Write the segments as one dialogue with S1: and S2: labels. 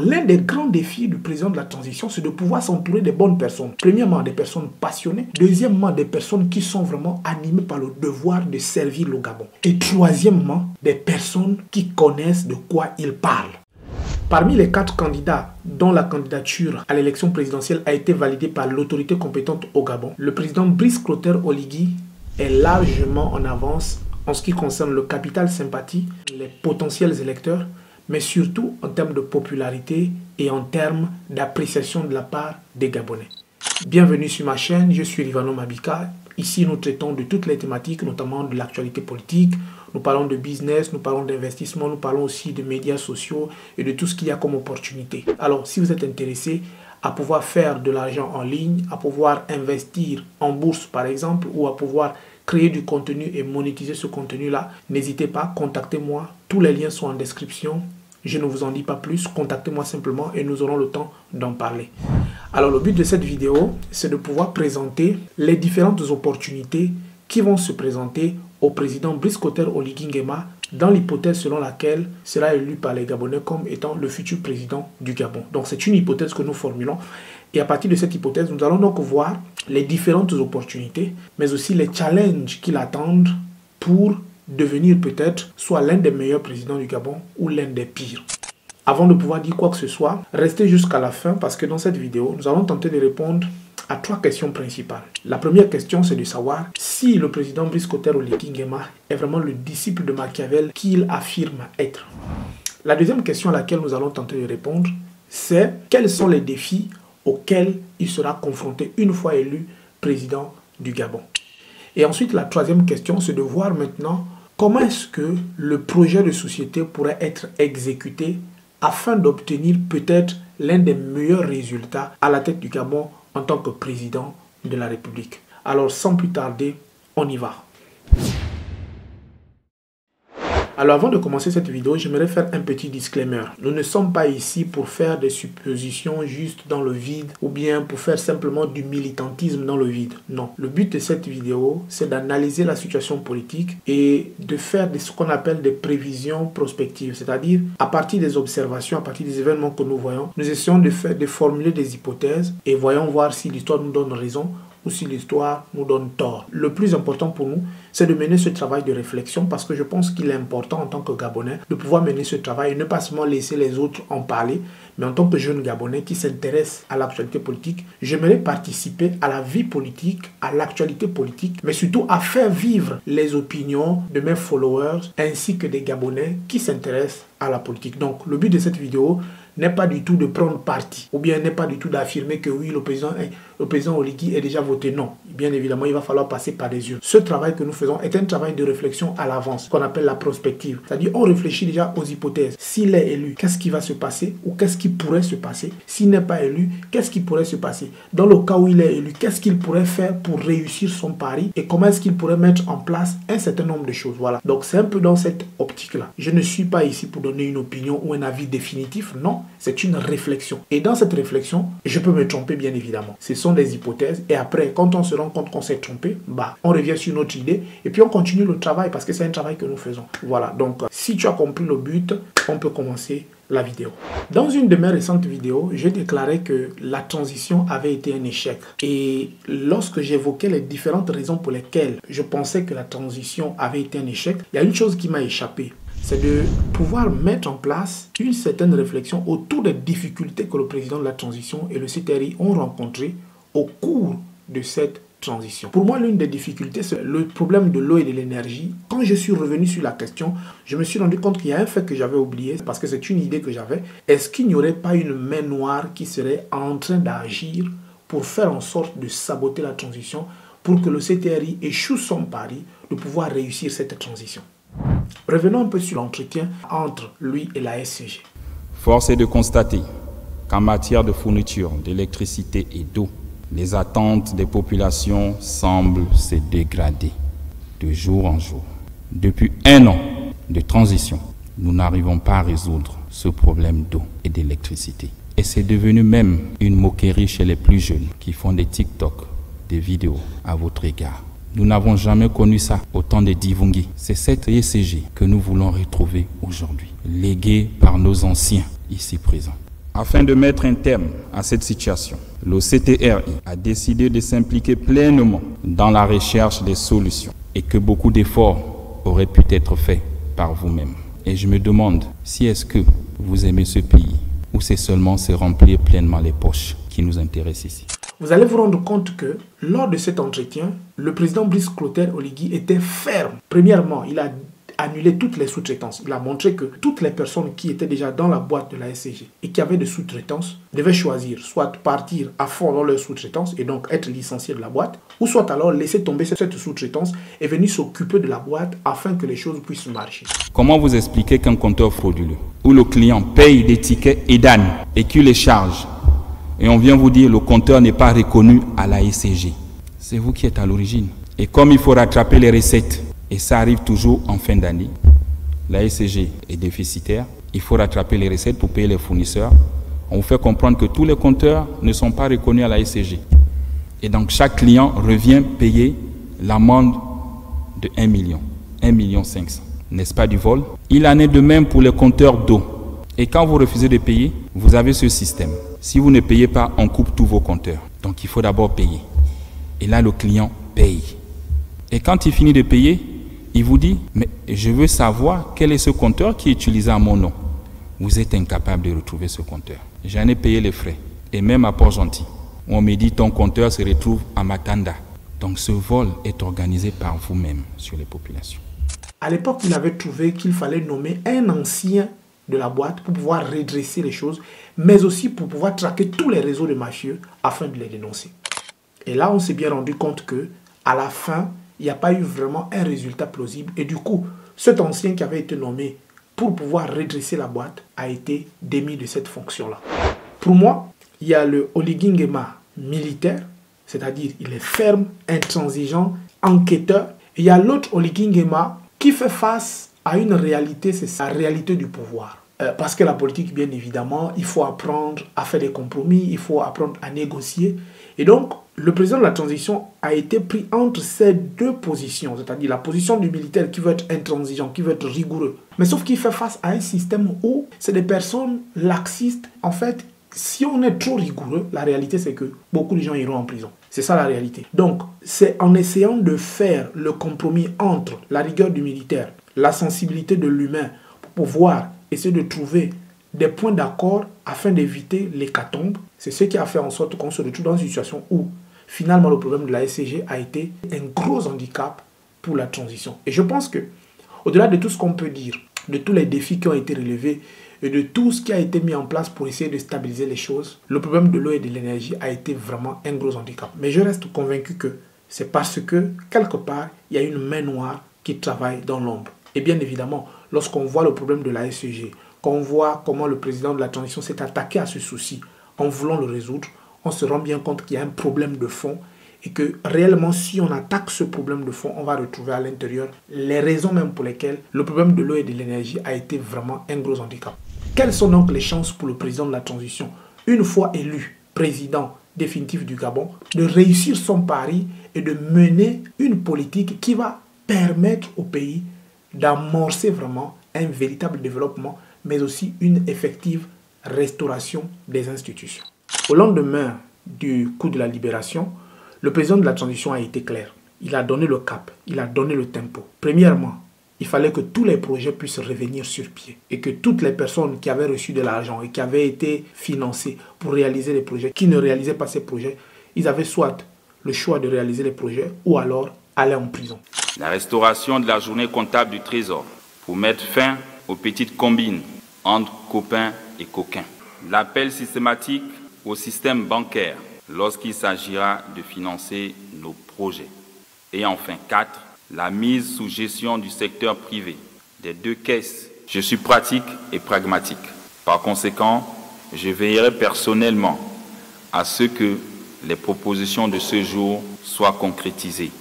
S1: L'un des grands défis du président de la transition, c'est de pouvoir s'entourer des bonnes personnes. Premièrement, des personnes passionnées. Deuxièmement, des personnes qui sont vraiment animées par le devoir de servir le Gabon. Et troisièmement, des personnes qui connaissent de quoi ils parlent. Parmi les 4 candidats dont la candidature à l'élection présidentielle a été validée par l'autorité compétente au Gabon, le président Brice Clotaire Oligui est largement en avance en ce qui concerne le capital sympathie, les potentiels électeurs, mais surtout en termes de popularité et en termes d'appréciation de la part des Gabonais. Bienvenue sur ma chaîne, je suis Rivano Mabika. Ici, nous traitons de toutes les thématiques, notamment de l'actualité politique. Nous parlons de business, nous parlons d'investissement, nous parlons aussi de médias sociaux et de tout ce qu'il y a comme opportunité. Alors, si vous êtes intéressé à pouvoir faire de l'argent en ligne, à pouvoir investir en bourse par exemple, ou à pouvoir créer du contenu et monétiser ce contenu-là, n'hésitez pas, contactez-moi. Tous les liens sont en description. Je ne vous en dis pas plus, contactez-moi simplement et nous aurons le temps d'en parler. Alors le but de cette vidéo, c'est de pouvoir présenter les différentes opportunités qui vont se présenter au président Brice Clotaire Oligui Nguema dans l'hypothèse selon laquelle sera élu par les Gabonais comme étant le futur président du Gabon. Donc c'est une hypothèse que nous formulons et à partir de cette hypothèse, nous allons donc voir les différentes opportunités mais aussi les challenges qui l'attendent pour devenir peut-être soit l'un des meilleurs présidents du Gabon ou l'un des pires. Avant de pouvoir dire quoi que ce soit, restez jusqu'à la fin parce que dans cette vidéo, nous allons tenter de répondre à 3 questions principales. La première question, c'est de savoir si le président Brice Clotaire Oligui Nguema est vraiment le disciple de Machiavel qu'il affirme être. La deuxième question à laquelle nous allons tenter de répondre, c'est quels sont les défis auxquels il sera confronté une fois élu président du Gabon. Et ensuite, la troisième question, c'est de voir maintenant comment est-ce que le projet de société pourrait être exécuté afin d'obtenir peut-être l'un des meilleurs résultats à la tête du Gabon en tant que président de la République. Alors sans plus tarder, on y va. Alors avant de commencer cette vidéo, j'aimerais faire un petit disclaimer. Nous ne sommes pas ici pour faire des suppositions juste dans le vide ou bien pour faire simplement du militantisme dans le vide. Non. Le but de cette vidéo, c'est d'analyser la situation politique et de faire ce qu'on appelle des prévisions prospectives. C'est-à-dire, à partir des observations, à partir des événements que nous voyons, nous essayons de formuler des hypothèses et voyons voir si l'histoire nous donne raison ou si l'histoire nous donne tort. Le plus important pour nous, c'est de mener ce travail de réflexion parce que je pense qu'il est important en tant que Gabonais de pouvoir mener ce travail et ne pas seulement laisser les autres en parler, mais en tant que jeune Gabonais qui s'intéresse à l'actualité politique, j'aimerais participer à la vie politique, à l'actualité politique, mais surtout à faire vivre les opinions de mes followers ainsi que des Gabonais qui s'intéressent à la politique. Donc, le but de cette vidéo n'est pas du tout de prendre parti ou bien n'est pas du tout d'affirmer que oui, le président Oligui est déjà voté. Non, bien évidemment, il va falloir passer par les yeux. Ce travail que nous faisons est un travail de réflexion à l'avance, qu'on appelle la prospective. C'est-à-dire, on réfléchit déjà aux hypothèses. S'il est élu, qu'est-ce qui va se passer ou qu'est-ce qui pourrait se passer? S'il n'est pas élu, qu'est-ce qui pourrait se passer? Dans le cas où il est élu, qu'est-ce qu'il pourrait faire pour réussir son pari et comment est-ce qu'il pourrait mettre en place un certain nombre de choses? Voilà. Donc, c'est un peu dans cette optique-là. Je ne suis pas ici pour donner une opinion ou un avis définitif. Non, c'est une réflexion. Et dans cette réflexion, je peux me tromper bien évidemment. Ce sont des hypothèses et après, quand on se rend compte qu'on s'est trompé, on revient sur notre idée et puis on continue le travail parce que c'est un travail que nous faisons. Voilà, donc si tu as compris le but, on peut commencer la vidéo. Dans une de mes récentes vidéos, j'ai déclaré que la transition avait été un échec. Et lorsque j'évoquais les différentes raisons pour lesquelles je pensais que la transition avait été un échec, il y a une chose qui m'a échappé. C'est de pouvoir mettre en place une certaine réflexion autour des difficultés que le président de la transition et le CTRI ont rencontrées au cours de cette transition. Pour moi, l'une des difficultés, c'est le problème de l'eau et de l'énergie. Quand je suis revenu sur la question, je me suis rendu compte qu'il y a un fait que j'avais oublié, parce que c'est une idée que j'avais. Est-ce qu'il n'y aurait pas une main noire qui serait en train d'agir pour faire en sorte de saboter la transition, pour que le CTRI échoue son pari de pouvoir réussir cette transition? Revenons un peu sur l'entretien entre lui et la SCG.
S2: Force est de constater qu'en matière de fourniture d'électricité et d'eau, les attentes des populations semblent se dégrader de jour en jour. Depuis 1 an de transition, nous n'arrivons pas à résoudre ce problème d'eau et d'électricité. Et c'est devenu même une moquerie chez les plus jeunes qui font des TikTok, des vidéos à votre égard. Nous n'avons jamais connu ça au temps des Divungi. C'est cette ECG que nous voulons retrouver aujourd'hui, léguée par nos anciens ici présents. Afin de mettre un terme à cette situation, l'OCTRI a décidé de s'impliquer pleinement dans la recherche des solutions et que beaucoup d'efforts auraient pu être faits par vous-même. Et je me demande si est-ce que vous aimez ce pays ou c'est seulement se remplir pleinement les poches qui nous intéressent ici.
S1: Vous allez vous rendre compte que lors de cet entretien, le président Brice Clotaire Oligui était ferme. Premièrement, il a annulé toutes les sous-traitances. Il a montré que toutes les personnes qui étaient déjà dans la boîte de la SCG et qui avaient des sous-traitances devaient choisir soit partir à fond dans leur sous-traitance et donc être licenciés de la boîte, ou soit alors laisser tomber cette sous-traitance et venir s'occuper de la boîte afin que les choses puissent marcher.
S2: Comment vous expliquez qu'un compteur frauduleux, où le client paye des tickets EDAN et qu'il les charge, et on vient vous dire le compteur n'est pas reconnu à la SCG? C'est vous qui êtes à l'origine. Et comme il faut rattraper les recettes, et ça arrive toujours en fin d'année, la SCG est déficitaire, il faut rattraper les recettes pour payer les fournisseurs. On vous fait comprendre que tous les compteurs ne sont pas reconnus à la SCG. Et donc chaque client revient payer l'amende de 1 million, 1,5 million. N'est-ce pas du vol? Il en est de même pour les compteurs d'eau. Et quand vous refusez de payer, vous avez ce système. Si vous ne payez pas, on coupe tous vos compteurs. Donc il faut d'abord payer. Et là, le client paye. Et quand il finit de payer, il vous dit, mais je veux savoir quel est ce compteur qui est utilisé à mon nom. Vous êtes incapable de retrouver ce compteur. J'en ai payé les frais. Et même à Port-Gentil, on me dit ton compteur se retrouve à Matanda. Donc ce vol est organisé par vous-même sur les populations.
S1: À l'époque, il avait trouvé qu'il fallait nommer un ancien de la boîte pour pouvoir redresser les choses, mais aussi pour pouvoir traquer tous les réseaux de mafieux afin de les dénoncer. Et là, on s'est bien rendu compte que à la fin, il n'y a pas eu vraiment un résultat plausible. Et du coup, cet ancien qui avait été nommé pour pouvoir redresser la boîte a été démis de cette fonction-là. Pour moi, il y a le Oligui Nguema militaire, c'est-à-dire il est ferme, intransigeant, enquêteur. Et il y a l'autre Oligui Nguema qui fait face à une réalité, c'est sa réalité du pouvoir. Parce que la politique, bien évidemment, il faut apprendre à faire des compromis, il faut apprendre à négocier. Et donc, le président de la transition a été pris entre ces deux positions, c'est-à-dire la position du militaire qui veut être intransigeant, qui veut être rigoureux. Mais sauf qu'il fait face à un système où c'est des personnes laxistes. En fait, si on est trop rigoureux, la réalité c'est que beaucoup de gens iront en prison. C'est ça la réalité. Donc, c'est en essayant de faire le compromis entre la rigueur du militaire, la sensibilité de l'humain, pour pouvoir essayer de trouver des points d'accord afin d'éviter l'hécatombe. C'est ce qui a fait en sorte qu'on se retrouve dans une situation où finalement le problème de la SCG a été un gros handicap pour la transition. Et je pense que, au-delà de tout ce qu'on peut dire, de tous les défis qui ont été relevés et de tout ce qui a été mis en place pour essayer de stabiliser les choses, le problème de l'eau et de l'énergie a été vraiment un gros handicap. Mais je reste convaincu que c'est parce que, quelque part, il y a une main noire qui travaille dans l'ombre. Et bien évidemment, lorsqu'on voit le problème de la SCG, qu'on voit comment le président de la transition s'est attaqué à ce souci en voulant le résoudre, on se rend bien compte qu'il y a un problème de fond et que réellement, si on attaque ce problème de fond, on va retrouver à l'intérieur les raisons même pour lesquelles le problème de l'eau et de l'énergie a été vraiment un gros handicap. Quelles sont donc les chances pour le président de la transition, une fois élu président définitif du Gabon, de réussir son pari et de mener une politique qui va permettre au pays d'amorcer vraiment un véritable développement, mais aussi une effective restauration des institutions. Au lendemain du coup de la libération, le président de la transition a été clair. Il a donné le cap, il a donné le tempo. Premièrement, il fallait que tous les projets puissent revenir sur pied et que toutes les personnes qui avaient reçu de l'argent et qui avaient été financées pour réaliser les projets, qui ne réalisaient pas ces projets, ils avaient soit le choix de réaliser les projets ou alors aller en prison.
S2: La restauration de la journée comptable du Trésor pour mettre fin aux petites combines entre copains et coquins. L'appel systématique au système bancaire lorsqu'il s'agira de financer nos projets. Et enfin, 4, la mise sous gestion du secteur privé des deux caisses. Je suis pratique et pragmatique. Par conséquent, je veillerai personnellement à ce que les propositions de ce jour soient concrétisées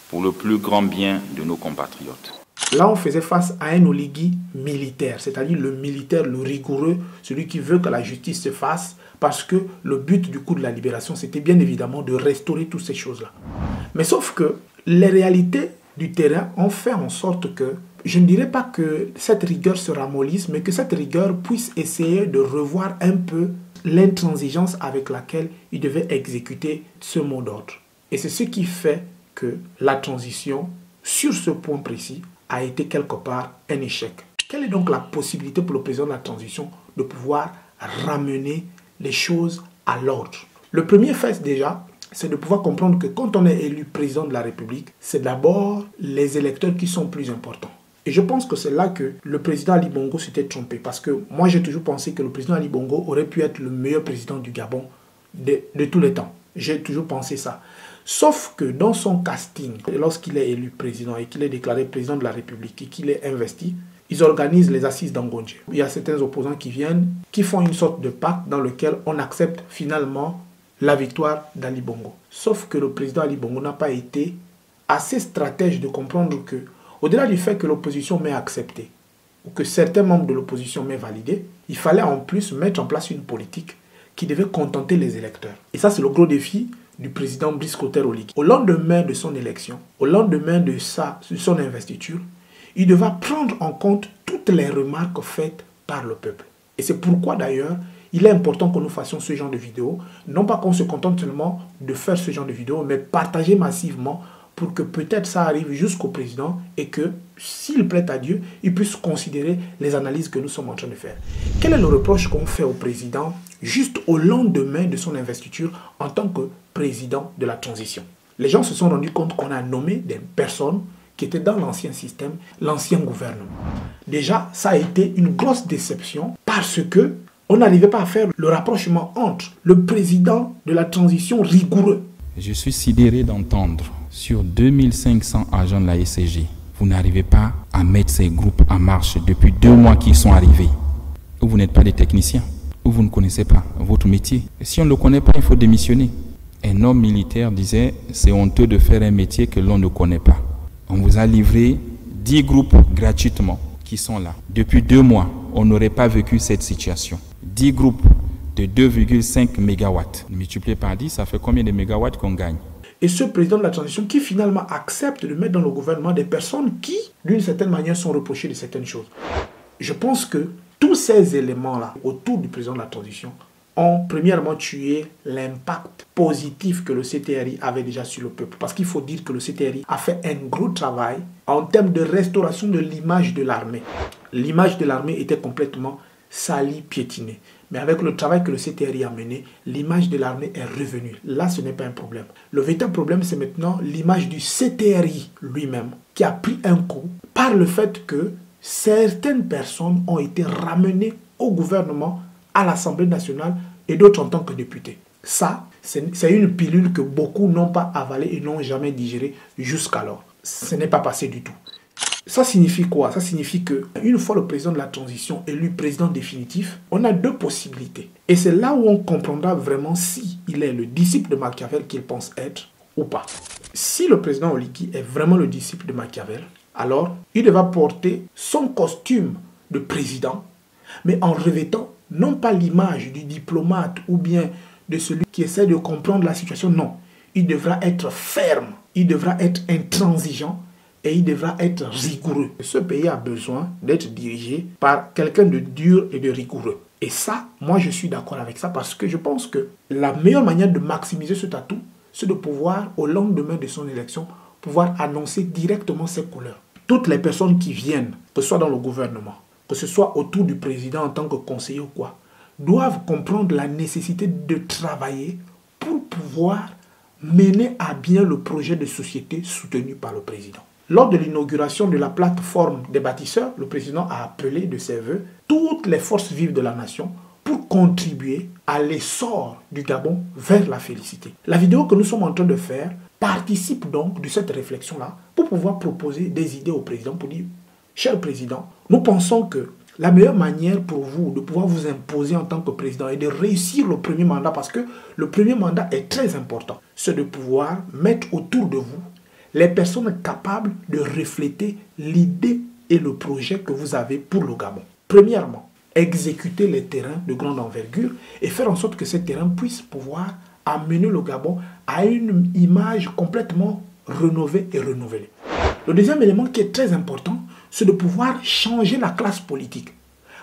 S2: pour le plus grand bien de nos compatriotes.
S1: Là, on faisait face à un Oligui militaire, c'est-à-dire le militaire, le rigoureux, celui qui veut que la justice se fasse, parce que le but du coup de la libération, c'était bien évidemment de restaurer toutes ces choses-là. Mais sauf que les réalités du terrain ont fait en sorte que, je ne dirais pas que cette rigueur se ramollisse, mais que cette rigueur puisse essayer de revoir un peu l'intransigeance avec laquelle il devait exécuter ce mot d'ordre. Et c'est ce qui fait que la transition, sur ce point précis, a été quelque part un échec. Quelle est donc la possibilité pour le président de la transition de pouvoir ramener les choses à l'ordre? Le premier fait déjà, c'est de pouvoir comprendre que quand on est élu président de la République, c'est d'abord les électeurs qui sont plus importants. Et je pense que c'est là que le président Ali Bongo s'était trompé. Parce que moi, j'ai toujours pensé que le président Ali Bongo aurait pu être le meilleur président du Gabon de tous les temps. J'ai toujours pensé ça. Sauf que dans son casting, lorsqu'il est élu président et qu'il est déclaré président de la République et qu'il est investi, ils organisent les assises d'Angonje. Il y a certains opposants qui viennent, qui font une sorte de pacte dans lequel on accepte finalement la victoire d'Ali Bongo. Sauf que le président Ali Bongo n'a pas été assez stratège de comprendre que, au-delà du fait que l'opposition m'ait accepté, ou que certains membres de l'opposition m'aient validé, il fallait en plus mettre en place une politique qui devait contenter les électeurs. Et ça, c'est le gros défi du président Brice Clotaire Oligui. Au lendemain de son élection, au lendemain de son investiture, il devra prendre en compte toutes les remarques faites par le peuple. Et c'est pourquoi d'ailleurs, il est important que nous fassions ce genre de vidéos, non pas qu'on se contente seulement de faire ce genre de vidéos, mais partager massivement pour que peut-être ça arrive jusqu'au président et que, s'il plaît à Dieu, il puisse considérer les analyses que nous sommes en train de faire. Quel est le reproche qu'on fait au président juste au lendemain de son investiture en tant que président de la transition? Les gens se sont rendus compte qu'on a nommé des personnes qui étaient dans l'ancien système, l'ancien gouvernement. Déjà, ça a été une grosse déception parce que on n'arrivait pas à faire le rapprochement entre le président de la transition rigoureux.
S2: Je suis sidéré d'entendre sur 2500 agents de la SCG, vous n'arrivez pas à mettre ces groupes en marche depuis 2 mois qu'ils sont arrivés. Ou vous n'êtes pas des techniciens, ou vous ne connaissez pas votre métier. Et si on ne le connaît pas, il faut démissionner. Un homme militaire disait, c'est honteux de faire un métier que l'on ne connaît pas. On vous a livré 10 groupes gratuitement qui sont là. Depuis 2 mois, on n'aurait pas vécu cette situation. 10 groupes de 2,5 mégawatts. Multiplié par 10, ça fait combien de mégawatts qu'on gagne?
S1: Et ce président de la transition qui finalement accepte de mettre dans le gouvernement des personnes qui, d'une certaine manière, sont reprochées de certaines choses. Je pense que tous ces éléments-là, autour du président de la transition, ont premièrement tué l'impact positif que le CTRI avait déjà sur le peuple. Parce qu'il faut dire que le CTRI a fait un gros travail en termes de restauration de l'image de l'armée. L'image de l'armée était complètement salie, piétinée. Mais avec le travail que le CTRI a mené, l'image de l'armée est revenue. Là, ce n'est pas un problème. Le véritable problème, c'est maintenant l'image du CTRI lui-même qui a pris un coup par le fait que certaines personnes ont été ramenées au gouvernement, à l'Assemblée nationale et d'autres en tant que députés. Ça, c'est une pilule que beaucoup n'ont pas avalée et n'ont jamais digérée jusqu'alors. Ce n'est pas passé du tout. Ça signifie quoi? Ça signifie qu'une fois le président de la transition élu président définitif, on a 2 possibilités. Et c'est là où on comprendra vraiment si il est le disciple de Machiavel qu'il pense être ou pas. Si le président Oligui est vraiment le disciple de Machiavel, alors il devra porter son costume de président, mais en revêtant non pas l'image du diplomate ou bien de celui qui essaie de comprendre la situation, non. Il devra être ferme, il devra être intransigeant et il devra être rigoureux. Ce pays a besoin d'être dirigé par quelqu'un de dur et de rigoureux. Et ça, moi je suis d'accord avec ça parce que je pense que la meilleure manière de maximiser cet atout, c'est de pouvoir, au lendemain de son élection, pouvoir annoncer directement ses couleurs. Toutes les personnes qui viennent, que ce soit dans le gouvernement, que ce soit autour du président en tant que conseiller ou quoi, doivent comprendre la nécessité de travailler pour pouvoir mener à bien le projet de société soutenu par le président. Lors de l'inauguration de la plateforme des bâtisseurs, le président a appelé de ses voeux toutes les forces vives de la nation pour contribuer à l'essor du Gabon vers la félicité. La vidéo que nous sommes en train de faire participe donc de cette réflexion-là pour pouvoir proposer des idées au président pour dire « Cher président, nous pensons que la meilleure manière pour vous de pouvoir vous imposer en tant que président et de réussir le premier mandat, parce que le premier mandat est très important, c'est de pouvoir mettre autour de vous les personnes capables de refléter l'idée et le projet que vous avez pour le Gabon. Premièrement, exécuter les terrains de grande envergure et faire en sorte que ces terrains puissent pouvoir amener le Gabon à une image complètement rénovée et renouvelée. Le deuxième élément qui est très important, c'est de pouvoir changer la classe politique.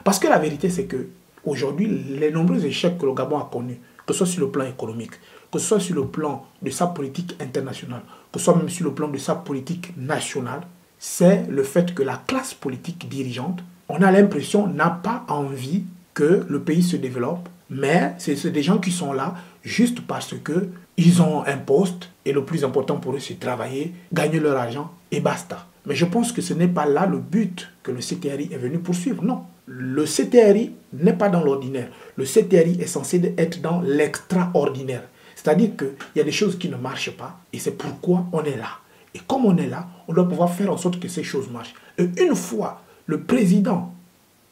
S1: Parce que la vérité, c'est que Aujourd'hui, les nombreux échecs que le Gabon a connus, que ce soit sur le plan économique, que ce soit sur le plan de sa politique internationale, que ce soit même sur le plan de sa politique nationale, c'est le fait que la classe politique dirigeante, on a l'impression, n'a pas envie que le pays se développe, mais c'est des gens qui sont là juste parce qu'ils ont un poste et le plus important pour eux, c'est travailler, gagner leur argent et basta. Mais je pense que ce n'est pas là le but que le CTRI est venu poursuivre. Non, le CTRI n'est pas dans l'ordinaire. Le CTRI est censé être dans l'extraordinaire. C'est-à-dire qu'il y a des choses qui ne marchent pas et c'est pourquoi on est là. Et comme on est là, on doit pouvoir faire en sorte que ces choses marchent. Et une fois le président,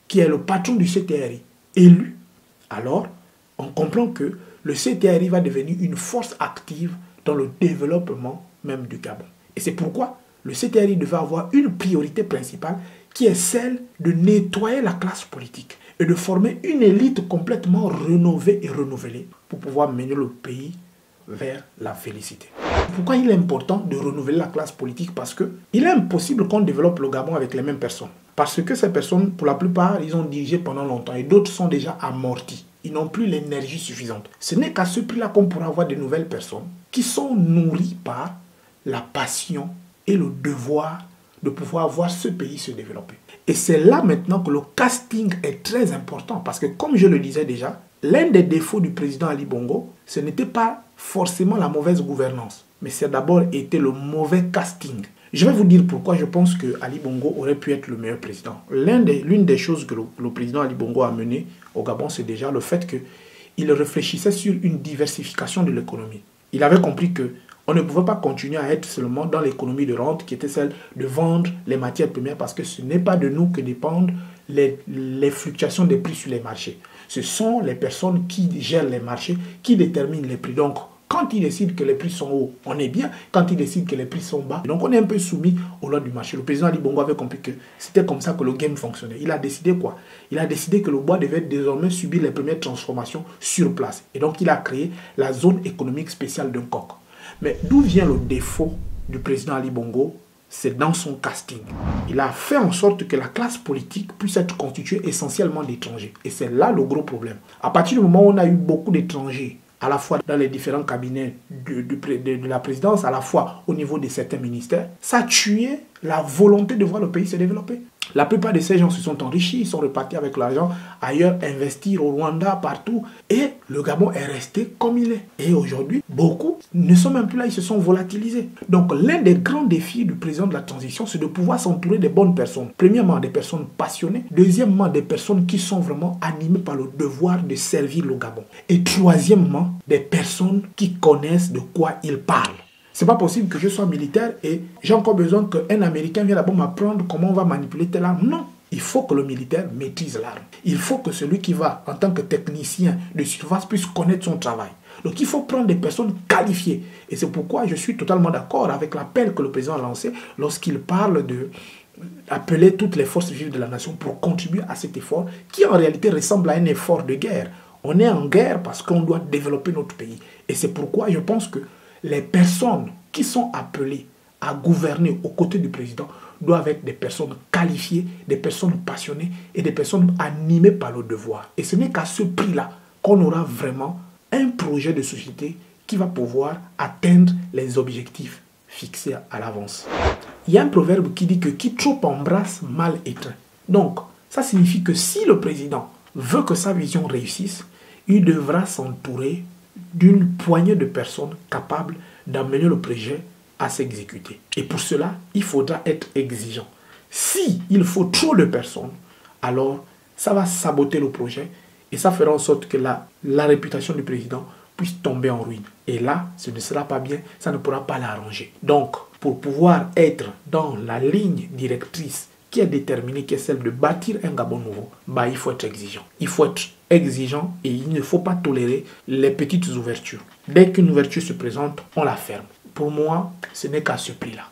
S1: qui est le patron du CTRI, élu, alors on comprend que le CTRI va devenir une force active dans le développement même du Gabon. Et c'est pourquoi le CTRI devait avoir une priorité principale qui est celle de nettoyer la classe politique et de former une élite complètement rénovée et renouvelée pour pouvoir mener le pays vers la félicité. Pourquoi il est important de renouveler la classe politique? Parce qu'il est impossible qu'on développe le Gabon avec les mêmes personnes. Parce que ces personnes, pour la plupart, ils ont dirigé pendant longtemps et d'autres sont déjà amortis. Ils n'ont plus l'énergie suffisante. Ce n'est qu'à ce prix-là qu'on pourra avoir de nouvelles personnes qui sont nourries par la passion et le devoir de pouvoir voir ce pays se développer. Et c'est là maintenant que le casting est très important parce que, comme je le disais déjà, l'un des défauts du président Ali Bongo, ce n'était pas forcément la mauvaise gouvernance, mais c'est d'abord été le mauvais casting. Je vais vous dire pourquoi je pense que Ali Bongo aurait pu être le meilleur président. L'une des choses que le président Ali Bongo a mené au Gabon, c'est déjà le fait qu'il réfléchissait sur une diversification de l'économie. Il avait compris que on ne pouvait pas continuer à être seulement dans l'économie de rente qui était celle de vendre les matières premières parce que ce n'est pas de nous que dépendent les fluctuations des prix sur les marchés. Ce sont les personnes qui gèrent les marchés qui déterminent les prix. Donc, quand ils décident que les prix sont hauts, on est bien. Quand ils décident que les prix sont bas, donc on est un peu soumis aux lois du marché. Le président Ali Bongo avait compris que c'était comme ça que le game fonctionnait. Il a décidé quoi? Il a décidé que le bois devait désormais subir les premières transformations sur place. Et donc, il a créé la zone économique spéciale d'un coq. Mais d'où vient le défaut du président Ali Bongo? C'est dans son casting. Il a fait en sorte que la classe politique puisse être constituée essentiellement d'étrangers. Et c'est là le gros problème. À partir du moment où on a eu beaucoup d'étrangers, à la fois dans les différents cabinets de la présidence, à la fois au niveau de certains ministères, ça a tué la volonté de voir le pays se développer. La plupart de ces gens se sont enrichis, ils sont repartis avec l'argent ailleurs, investir au Rwanda, partout. Et le Gabon est resté comme il est. Et aujourd'hui, beaucoup ne sont même plus là, ils se sont volatilisés. Donc l'un des grands défis du président de la transition, c'est de pouvoir s'entourer des bonnes personnes. Premièrement, des personnes passionnées. Deuxièmement, des personnes qui sont vraiment animées par le devoir de servir le Gabon. Et troisièmement, des personnes qui connaissent de quoi ils parlent. C'est pas possible que je sois militaire et j'ai encore besoin qu'un Américain vienne là-bas m'apprendre comment on va manipuler telle arme. Non, il faut que le militaire maîtrise l'arme. Il faut que celui qui va, en tant que technicien de surface, puisse connaître son travail. Donc il faut prendre des personnes qualifiées. Et c'est pourquoi je suis totalement d'accord avec l'appel que le président a lancé lorsqu'il parle d'appeler toutes les forces vives de la nation pour contribuer à cet effort qui en réalité ressemble à un effort de guerre. On est en guerre parce qu'on doit développer notre pays. Et c'est pourquoi je pense que les personnes qui sont appelées à gouverner aux côtés du président doivent être des personnes qualifiées, des personnes passionnées et des personnes animées par le devoir. Et ce n'est qu'à ce prix-là qu'on aura vraiment un projet de société qui va pouvoir atteindre les objectifs fixés à l'avance. Il y a un proverbe qui dit que qui trop embrasse, mal étreint. Donc, ça signifie que si le président veut que sa vision réussisse, il devra s'entourer d'une poignée de personnes capables d'amener le projet à s'exécuter. Et pour cela, il faudra être exigeant. Si il faut trop de personnes, alors ça va saboter le projet et ça fera en sorte que la réputation du président puisse tomber en ruine. Et là, ce ne sera pas bien, ça ne pourra pas l'arranger. Donc, pour pouvoir être dans la ligne directrice qui est déterminée, qui est celle de bâtir un Gabon nouveau, il faut être exigeant. Il faut être exigeant et il ne faut pas tolérer les petites ouvertures. Dès qu'une ouverture se présente, on la ferme. Pour moi, ce n'est qu'à ce prix-là.